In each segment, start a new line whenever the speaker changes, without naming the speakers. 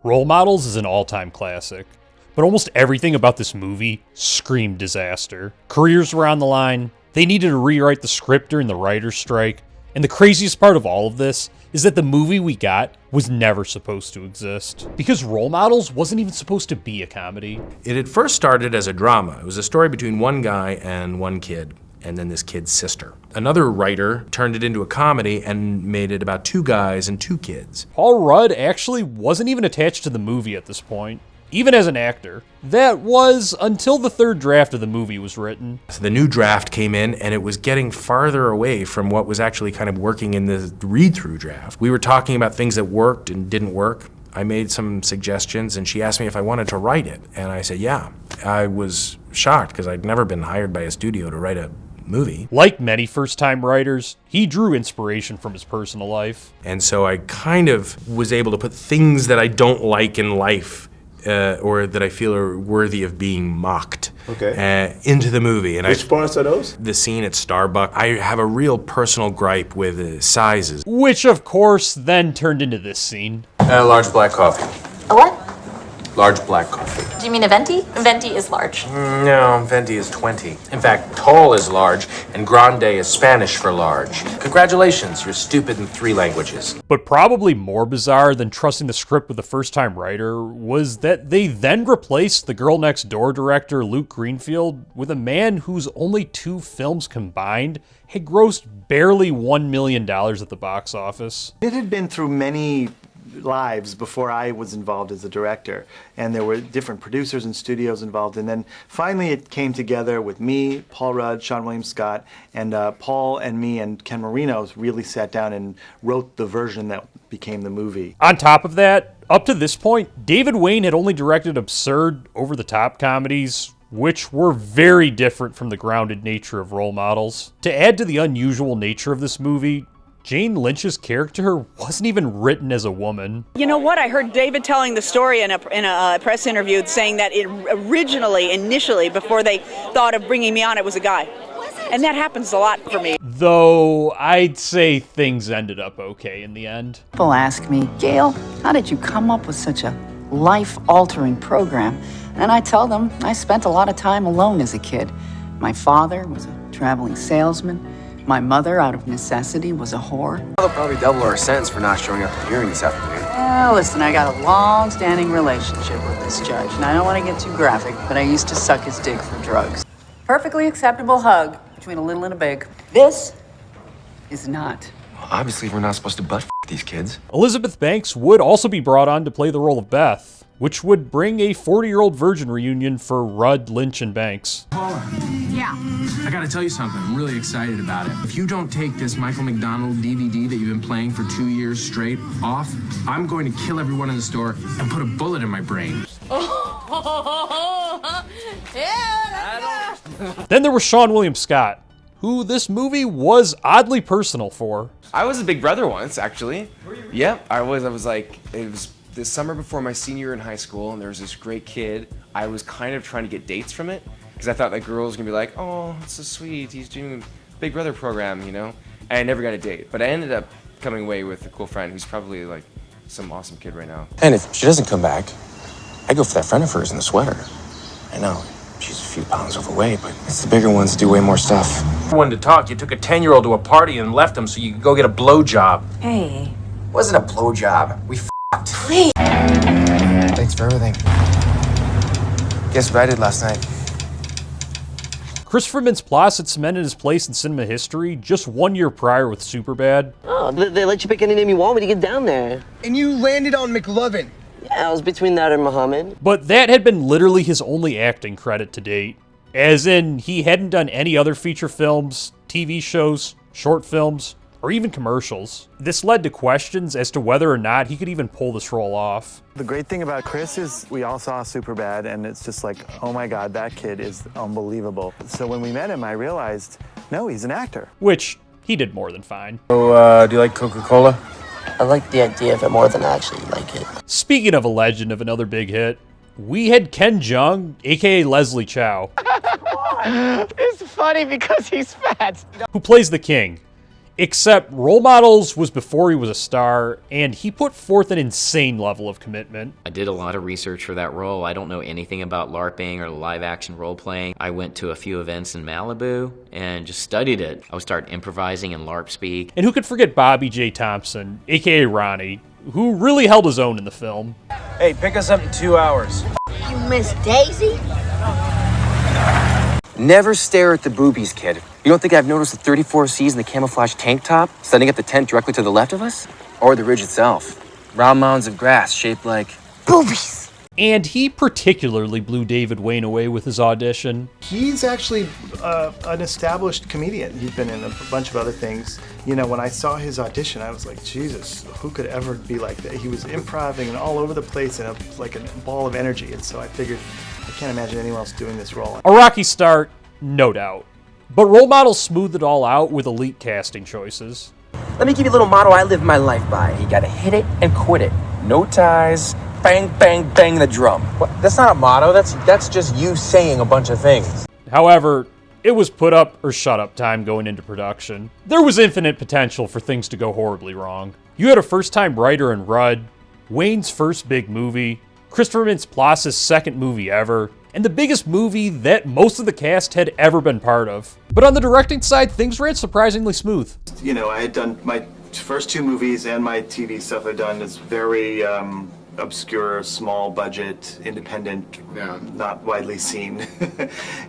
Role Models is an all-time classic, but almost everything about this movie screamed disaster. Careers were on the line, they needed to rewrite the script during the writer's strike, and the craziest part of all of this is that the movie we got was never supposed to exist. Because Role Models wasn't even supposed to be a comedy.
It had first started as a drama. It was a story between one guy and one kid, and then this kid's sister. Another writer turned it into a comedy and made it about two guys and two kids.
Paul Rudd actually wasn't even attached to the movie at this point, even as an actor. That was until the third draft of the movie was written.
So the new draft came in, and it was getting farther away from what was actually kind of working in the read-through draft. We were talking about things that worked and didn't work. I made some suggestions, and she asked me if I wanted to write it, and I said yeah. I was shocked because I'd never been hired by a studio to write a movie.
Like many first-time writers, he drew inspiration from his personal life.
And so I kind of was able to put things that I don't like in life or that I feel are worthy of being mocked into the movie. And
which parts are those?
The scene at Starbucks. I have a real personal gripe with sizes.
Which, of course, then turned into this scene.
Large black coffee.
A what?
Large black coffee.
Do you mean a venti? Venti is large.
No, venti is 20. In fact, tall is large, and grande is Spanish for large. Congratulations, you're stupid in 3 languages.
But probably more bizarre than trusting the script with a first-time writer was that they then replaced the Girl Next Door director Luke Greenfield with a man whose only 2 films combined had grossed barely $1 million at the box office.
It had been through many lives before I was involved as a director, and there were different producers and studios involved, and then finally it came together with me, Paul Rudd, Seann William Scott, and Paul and me and Ken Marino really sat down and wrote the version that became the movie.
On top of that, up to this point, David Wayne had only directed absurd, over-the-top comedies, which were very different from the grounded nature of Role Models. To add to the unusual nature of this movie, Jane Lynch's character wasn't even written as a woman.
You know what? I heard David telling the story in a press interview saying that initially, before they thought of bringing me on, it was a guy. And that happens a lot for me.
Though I'd say things ended up okay in the end.
People ask me, Gail, how did you come up with such a life-altering program? And I tell them I spent a lot of time alone as a kid. My father was a traveling salesman. My mother, out of necessity, was a whore.
They'll probably double our sentence for not showing up to the hearing this afternoon.
Well, listen, I got a long-standing relationship with this judge, and I don't want to get too graphic, but I used to suck his dick for drugs. Perfectly acceptable hug between a little and a big. This is not.
Well, obviously, we're not supposed to butt these kids.
Elizabeth Banks would also be brought on to play the role of Beth, which would bring a 40-year-old virgin reunion for Rudd, Lynch, and Banks.
Paula.
Yeah.
I gotta tell you something, I'm really excited about it. If you don't take this Michael McDonald DVD that you've been playing for 2 years straight off, I'm going to kill everyone in the store and put a bullet in my brain.
Then there was Seann William Scott, who this movie was oddly personal for.
I was a big brother once, actually. Yep, I was like, it was this summer before my senior year in high school, and there was this great kid. I was kind of trying to get dates from it, because I thought that girls were gonna be like, oh, that's so sweet, he's doing a Big Brother program, you know? And I never got a date, but I ended up coming away with a cool friend who's probably like some awesome kid right now.
And if she doesn't come back, I go for that friend of hers in the sweater. I know, she's a few pounds overweight, but it's the bigger ones that do way more stuff.
Wanted to talk, you took a 10-year-old to a party and left him so you could go get a blowjob.
Hey.
It wasn't a blowjob, we f***ed.
Please.
Thanks for everything. Guess what I did last night?
Christopher Mintz-Plasse had cemented his place in cinema history just 1 year prior with Superbad.
Oh, they let you pick any name you want when you get down there.
And you landed on McLovin.
Yeah, I was between that and Muhammad.
But that had been literally his only acting credit to date. As in, he hadn't done any other feature films, TV shows, short films, or even commercials. This led to questions as to whether or not he could even pull this role off.
The great thing about Chris is we all saw Superbad, and it's just like, oh my God, that kid is unbelievable. So when we met him, I realized, no, he's an actor.
Which, he did more than fine.
So, do you like Coca-Cola?
I like the idea of it more than I actually like it.
Speaking of a legend of another big hit, we had Ken Jeong, aka Leslie Chow.
It's funny because he's fat.
Who plays the king. Except Role Models was before he was a star, and he put forth an insane level of commitment.
I did a lot of research for that role. I don't know anything about LARPing or live-action role-playing. I went to a few events in Malibu and just studied it. I would start improvising in LARP speak.
And who could forget Bobb'E J Thompson, aka Ronnie, who really held his own in the film.
Hey, pick us up in 2 hours.
You miss Daisy?
Never stare at the boobies, kid. You don't think I've noticed the 34 C's in the camouflage tank top setting up the tent directly to the left of us? Or the ridge itself? Round mounds of grass shaped like
boobies.
And he particularly blew David Wayne away with his audition.
He's actually an established comedian. He's been in a bunch of other things. You know, when I saw his audition, I was like, Jesus, who could ever be like that? He was improvising and all over the place and like a ball of energy. And so I figured, I can't imagine anyone else doing this role.
A rocky start, no doubt. But Role Models smoothed it all out with elite casting choices.
Let me give you a little motto I live my life by. You gotta hit it and quit it. No ties. Bang, bang, bang the drum.
What? That's not a motto. That's just you saying a bunch of things.
However, it was put up or shut up time going into production. There was infinite potential for things to go horribly wrong. You had a first-time writer in Rudd, Wayne's first big movie, Christopher Mintz-Plasse's second movie ever, and the biggest movie that most of the cast had ever been part of. But on the directing side, things ran surprisingly smooth.
You know, I had done my first 2 movies and my TV stuff I've done is very obscure, small budget, independent, not widely seen.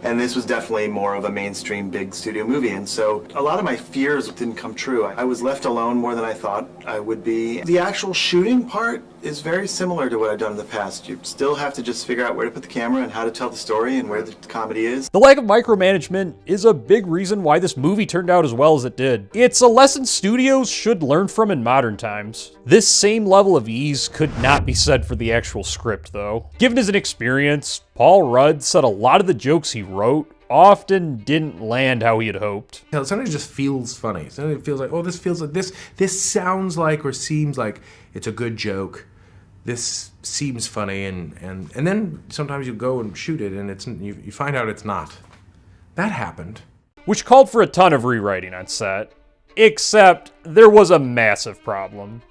And this was definitely more of a mainstream big studio movie. And so a lot of my fears didn't come true. I was left alone more than I thought I would be. The actual shooting part is very similar to what I've done in the past. You still have to just figure out where to put the camera and how to tell the story and where the comedy is.
The lack of micromanagement is a big reason why this movie turned out as well as it did. It's a lesson studios should learn from in modern times. This same level of ease could not be said for the actual script, though. Given his inexperience, Paul Rudd said a lot of the jokes he wrote often didn't land how he had hoped.
Sometimes it just feels funny. Sometimes it feels like, oh, this feels like this sounds like or seems like it's a good joke. This seems funny, and then sometimes you go and shoot it, and you find out it's not. That happened.
Which called for a ton of rewriting on set. Except there was a massive problem.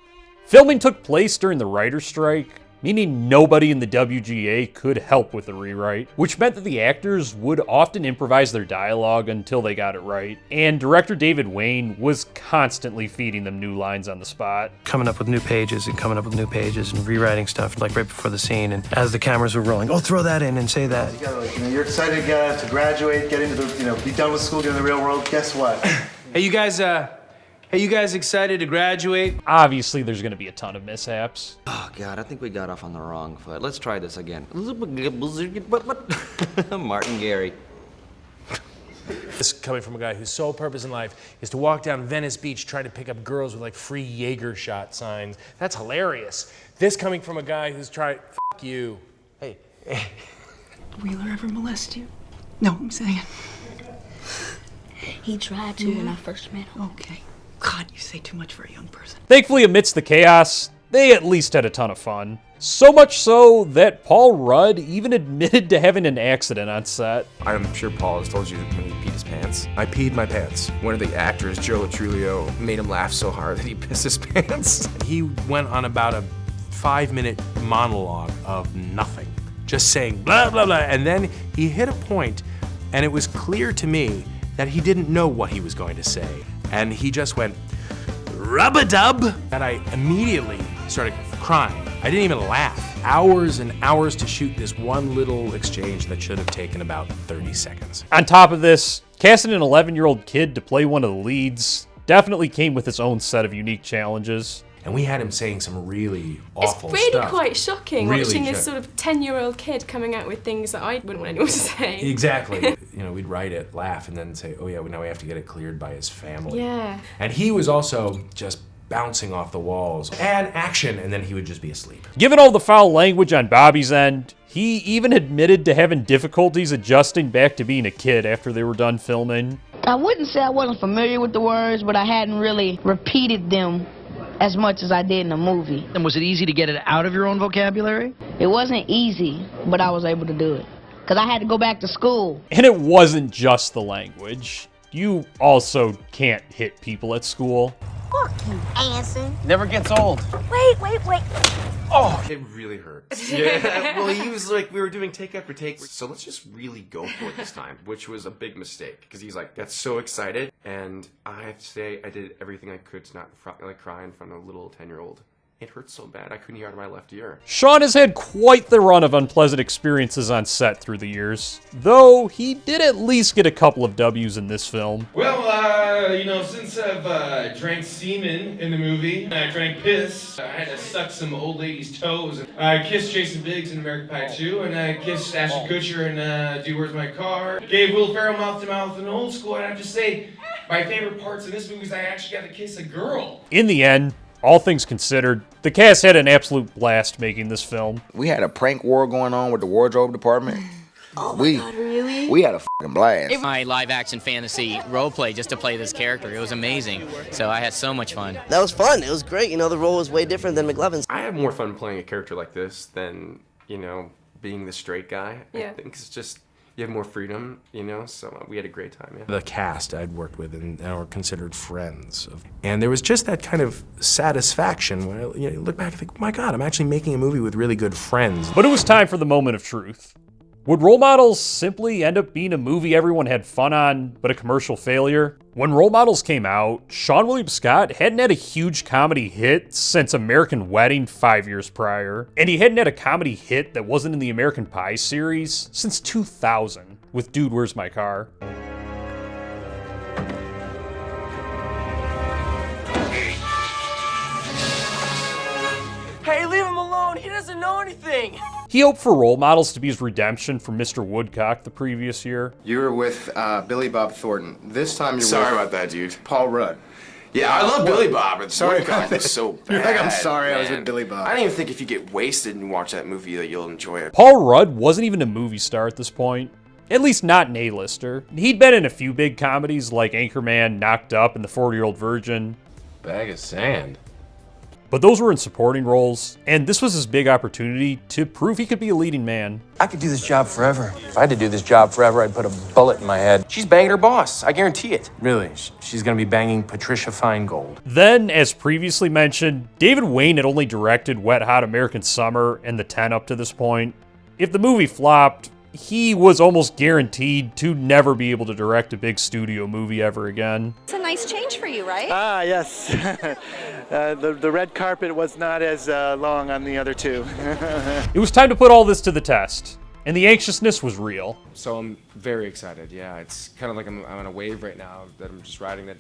Filming took place during the writer's strike, meaning nobody in the WGA could help with the rewrite, which meant that the actors would often improvise their dialogue until they got it right, and director David Wayne was constantly feeding them new lines on the spot.
Coming up with new pages and rewriting stuff like right before the scene, and as the cameras were rolling, oh, throw that in and say that.
You're excited to graduate, get into the, be done with school, get in the real world. Guess what?
Hey, you guys excited to graduate?
Obviously, there's going to be a ton of mishaps.
Oh, God, I think we got off on the wrong foot. Let's try this again. Martin Gary.
This coming from a guy whose sole purpose in life is to walk down Venice Beach trying to pick up girls with like free Jaeger shot signs. That's hilarious. This coming from a guy who's trying, f*** you. Hey.
Wheeler ever molest you? No, I'm saying.
He tried to when I first met him.
Okay. God, you say too much for a young person.
Thankfully, amidst the chaos, they at least had a ton of fun. So much so that Paul Rudd even admitted to having an accident on set.
I'm sure Paul has told you when he peed his pants. I peed my pants. One of the actors, Joe Latrulio, made him laugh so hard that he pissed his pants.
He went on about a 5-minute monologue of nothing, just saying blah, blah, blah. And then he hit a point, and it was clear to me that he didn't know what he was going to say. And he just went, rub-a-dub. And I immediately started crying. I didn't even laugh. Hours and hours to shoot this one little exchange that should have taken about 30 seconds.
On top of this, casting an 11-year-old kid to play one of the leads definitely came with its own set of unique challenges.
And we had him saying some really awful stuff.
It's really quite shocking
really
watching this sort of 10-year-old kid coming out with things that I wouldn't want anyone to say.
Exactly. We'd write it, laugh, and then say, oh yeah, now we have to get it cleared by his family.
Yeah.
And he was also just bouncing off the walls. And action, and then he would just be asleep.
Given all the foul language on Bobby's end, he even admitted to having difficulties adjusting back to being a kid after they were done filming.
I wouldn't say I wasn't familiar with the words, but I hadn't really repeated them as much as I did in the movie.
And was it easy to get it out of your own vocabulary?
It wasn't easy, but I was able to do it. Because I had to go back to school.
And it wasn't just the language. you also can't hit people at school.
Fuck you, Anson.
Never gets old.
Wait.
Oh, it really hurts. Yeah, well, he was like, we were doing take after take, so let's just really go for it this time, which was a big mistake, because he's like, got so excited, and I have to say, I did everything I could to not cry in front of a little 10-year-old. It hurts so bad, I couldn't hear out of my left ear.
Seann has had quite the run of unpleasant experiences on set through the years, though he did at least get a couple of W's in this film.
Well, since I've drank semen in the movie, and I drank piss, I had to suck some old lady's toes. I kissed Jason Biggs in American Pie 2, and I kissed Ashton Kutcher in Do Where's My Car. Gave Will Ferrell mouth to mouth in Old School, and I have to say, my favorite parts in this movie is I actually got to kiss a girl.
In the end, all things considered, the cast had an absolute blast making this film.
We had a prank war going on with the wardrobe department.
Oh my God, really?
We had a fucking blast.
My live-action fantasy role play just to play this character, it was amazing. So I had so much fun.
That was fun. It was great. The role was way different than McLovin's.
I had more fun playing a character like this than, being the straight guy.
Yeah.
I think it's just, you have more freedom, so we had a great time, yeah.
The cast I'd worked with and were considered friends. And there was just that kind of satisfaction when you look back and think, my God, I'm actually making a movie with really good friends.
But it was time for the moment of truth. Would Role Models simply end up being a movie everyone had fun on, but a commercial failure? When Role Models came out, Seann William Scott hadn't had a huge comedy hit since American Wedding 5 years prior, and he hadn't had a comedy hit that wasn't in the American Pie series since 2000, with Dude, Where's My Car?
Hey, leave him alone. He doesn't know anything.
He hoped for Role Models to be his redemption from Mr. Woodcock the previous year.
You were with Billy Bob Thornton. This time you're
Sorry
with
about that, dude.
Paul Rudd.
Yeah, I love Billy Bob. It's
Sorry
Woodcock
about
was
that.
so bad.
You're like, I'm sorry, I was
man.
with Billy Bob.
I don't even think if you get wasted and watch that movie that you'll enjoy it.
Paul Rudd wasn't even a movie star at this point. At least not an A-lister. He'd been in a few big comedies like Anchorman, Knocked Up, and The 40-Year-Old Virgin.
Bag of sand.
But those were in supporting roles, and this was his big opportunity to prove he could be a leading man.
I could do this job forever. If I had to do this job forever, I'd put a bullet in my head. She's banging her boss, I guarantee it.
Really, she's gonna be banging Patricia Feingold.
Then, as previously mentioned, David Wayne had only directed Wet Hot American Summer and The 10 up to this point. If the movie flopped, he was almost guaranteed to never be able to direct a big studio movie ever again.
It's a nice change for you, right?
Ah, yes. The red carpet was not as long on the other two.
It was time to put all this to the test, and the anxiousness was real.
So I'm very excited. Yeah, it's kind of like I'm on a wave right now that I'm just riding that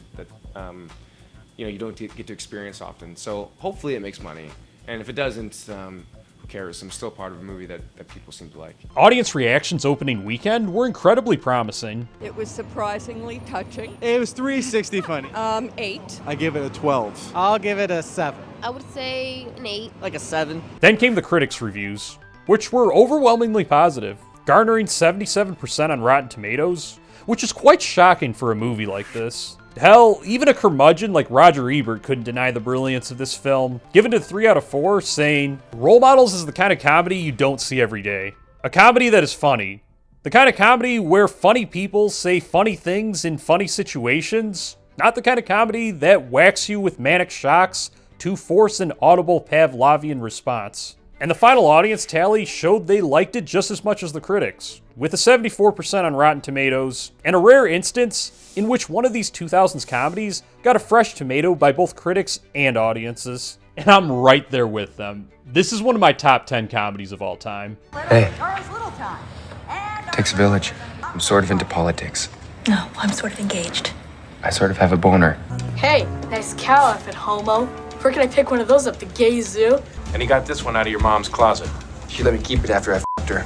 you don't get to experience often. So hopefully it makes money, and if it doesn't, who cares? I'm still part of a movie that people seem to like.
Audience reactions opening weekend were incredibly promising.
It was surprisingly touching.
It was 360 funny.
8.
I give it a 12. I'll give it a 7.
I would say an 8.
Like a 7.
Then came the critics' reviews, which were overwhelmingly positive, garnering 77% on Rotten Tomatoes, which is quite shocking for a movie like this. Hell, even a curmudgeon like Roger Ebert couldn't deny the brilliance of this film, giving it 3 out of 4, saying, Role Models is the kind of comedy you don't see every day. A comedy that is funny. The kind of comedy where funny people say funny things in funny situations. Not the kind of comedy that whacks you with manic shocks to force an audible Pavlovian response. And the final audience tally showed they liked it just as much as the critics, with a 74% on Rotten Tomatoes, and a rare instance in which one of these 2000s comedies got a fresh tomato by both critics and audiences. And I'm right there with them. This is one of my top 10 comedies of all time.
Hey. Takes a village. I'm sort of into politics.
No, I'm sort of engaged.
I sort of have a boner.
Hey, nice cow outfit, homo. Where can I pick one of those up? The gay zoo?
And he got this one out of your mom's closet.
She let me keep it after I f***ed her.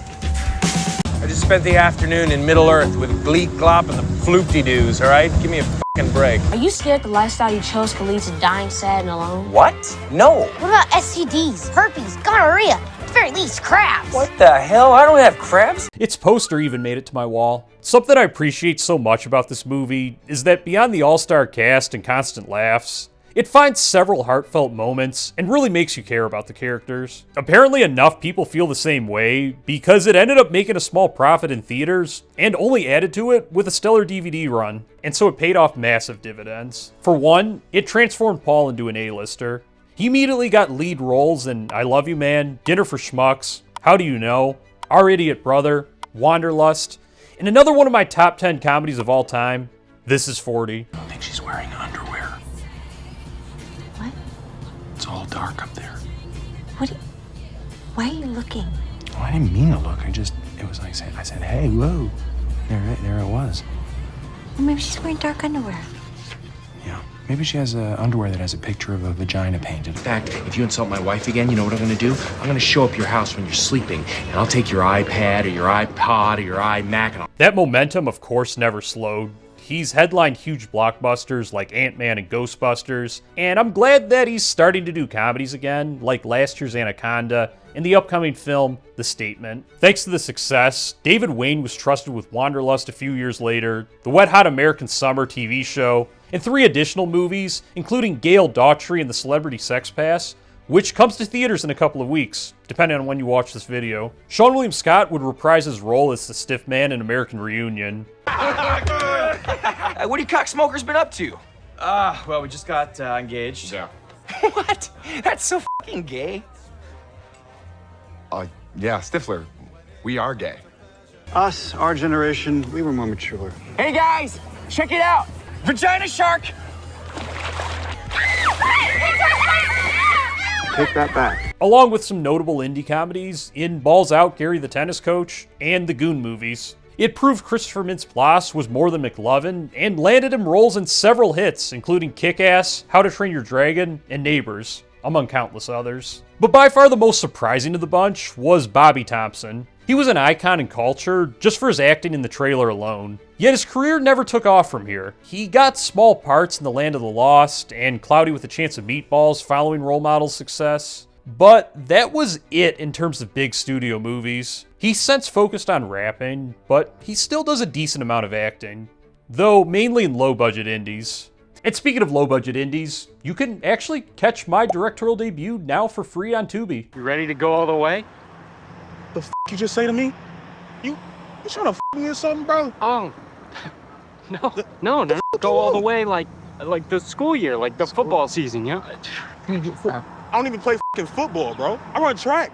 I just spent the afternoon in Middle Earth with Gleek Glop and the Floopty-Doos, all right? Give me a fucking break.
Are you scared the lifestyle you chose could lead to dying sad and alone?
What? No.
What about STDs, herpes, gonorrhea? At the very least, crabs.
What the hell? I don't have crabs.
Its poster even made it to my wall. Something I appreciate so much about this movie is that beyond the all-star cast and constant laughs, It finds several heartfelt moments and really makes you care about the characters. Apparently enough people feel the same way because it ended up making a small profit in theaters and only added to it with a stellar DVD run, and so it paid off massive dividends. For one, it transformed Paul into an A-lister. He immediately got lead roles in I Love You Man, Dinner for Schmucks, How Do You Know, Our Idiot Brother, Wanderlust, and another one of my top 10 comedies of all time, This Is 40.
I think she's wearing underwear.
What?
It's all dark up there.
Why are you looking?
Well, I didn't mean to look. It was like I said, hey, whoa. There it was.
Well, maybe she's wearing dark underwear.
Yeah. Maybe she has underwear that has a picture of a vagina painted. In fact, if you insult my wife again, you know what I'm gonna do? I'm gonna show up at your house when you're sleeping, and I'll take your iPad or your iPod or your iMac and I'll...
That momentum, of course, never slowed. He's headlined huge blockbusters like Ant-Man and Ghostbusters, and I'm glad that he's starting to do comedies again, like last year's Anaconda and the upcoming film, The Statement. Thanks to the success, David Wayne was trusted with Wanderlust a few years later, the Wet Hot American Summer TV show, and 3 additional movies, including Gail Daughtry and the Celebrity Sex Pass, which comes to theaters in a couple of weeks, depending on when you watch this video. Seann William Scott would reprise his role as the stiff man in American Reunion.
What have you cocksmokers been up to?
Well, we just got engaged.
Yeah. What? That's so fucking gay.
Yeah, Stifler, we are gay.
Us, our generation, we were more mature.
Hey guys, check it out. Vagina shark.
Take that back.
Along with some notable indie comedies in Balls Out, Gary the Tennis Coach, and the Goon movies. It proved Christopher Mintz-Plasse was more than McLovin and landed him roles in several hits, including Kick-Ass, How to Train Your Dragon, and Neighbors, among countless others. But by far the most surprising of the bunch was Bobb'E Thompson. He was an icon in culture just for his acting in the trailer alone. Yet his career never took off from here. He got small parts in The Land of the Lost and Cloudy with a Chance of Meatballs following Role Model's success. But that was it in terms of big studio movies. He's since focused on rapping, but he still does a decent amount of acting, though mainly in low-budget indies. And speaking of low-budget indies, you can actually catch my directorial debut now for free on Tubi.
You ready to go all the way?
The f you just say to me? You trying to f me or something, bro?
Oh, no, go all the way like the school year, like the football season, yeah?
I don't even play f***ing football, bro. I run track.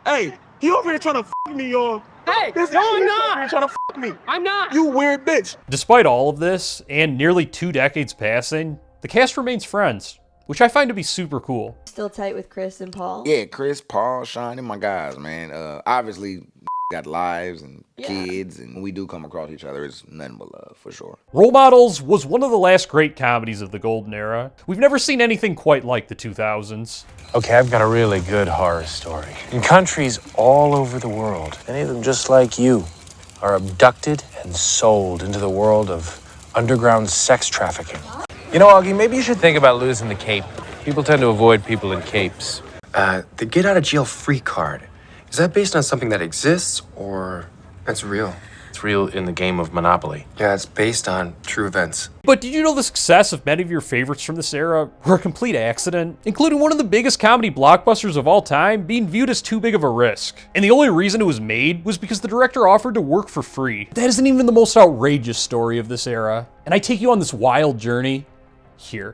Hey, you over here trying to f me, y'all.
Hey, no, I'm not.
You're trying to f me.
I'm not.
You weird bitch.
Despite all of this, and nearly 2 decades passing, the cast remains friends, which I find to be super cool.
Still tight with Chris and Paul?
Yeah, Chris, Paul, Seann, and my guys, man. Obviously, got lives and kids, and when we do come across each other, it's nothing but love, for sure.
Role Models was one of the last great comedies of the golden era. We've never seen anything quite like the 2000s.
Okay, I've got a really good horror story. In countries all over the world, many of them just like you, are abducted and sold into the world of underground sex trafficking.
You know, Augie, maybe you should think about losing the cape. People tend to avoid people in capes.
The get out of jail free card. Is that based on something that exists, or that's real?
It's real in the game of Monopoly.
Yeah, it's based on true events.
But did you know the success of many of your favorites from this era were a complete accident, including one of the biggest comedy blockbusters of all time being viewed as too big of a risk? And the only reason it was made was because the director offered to work for free. That isn't even the most outrageous story of this era, and I take you on this wild journey here.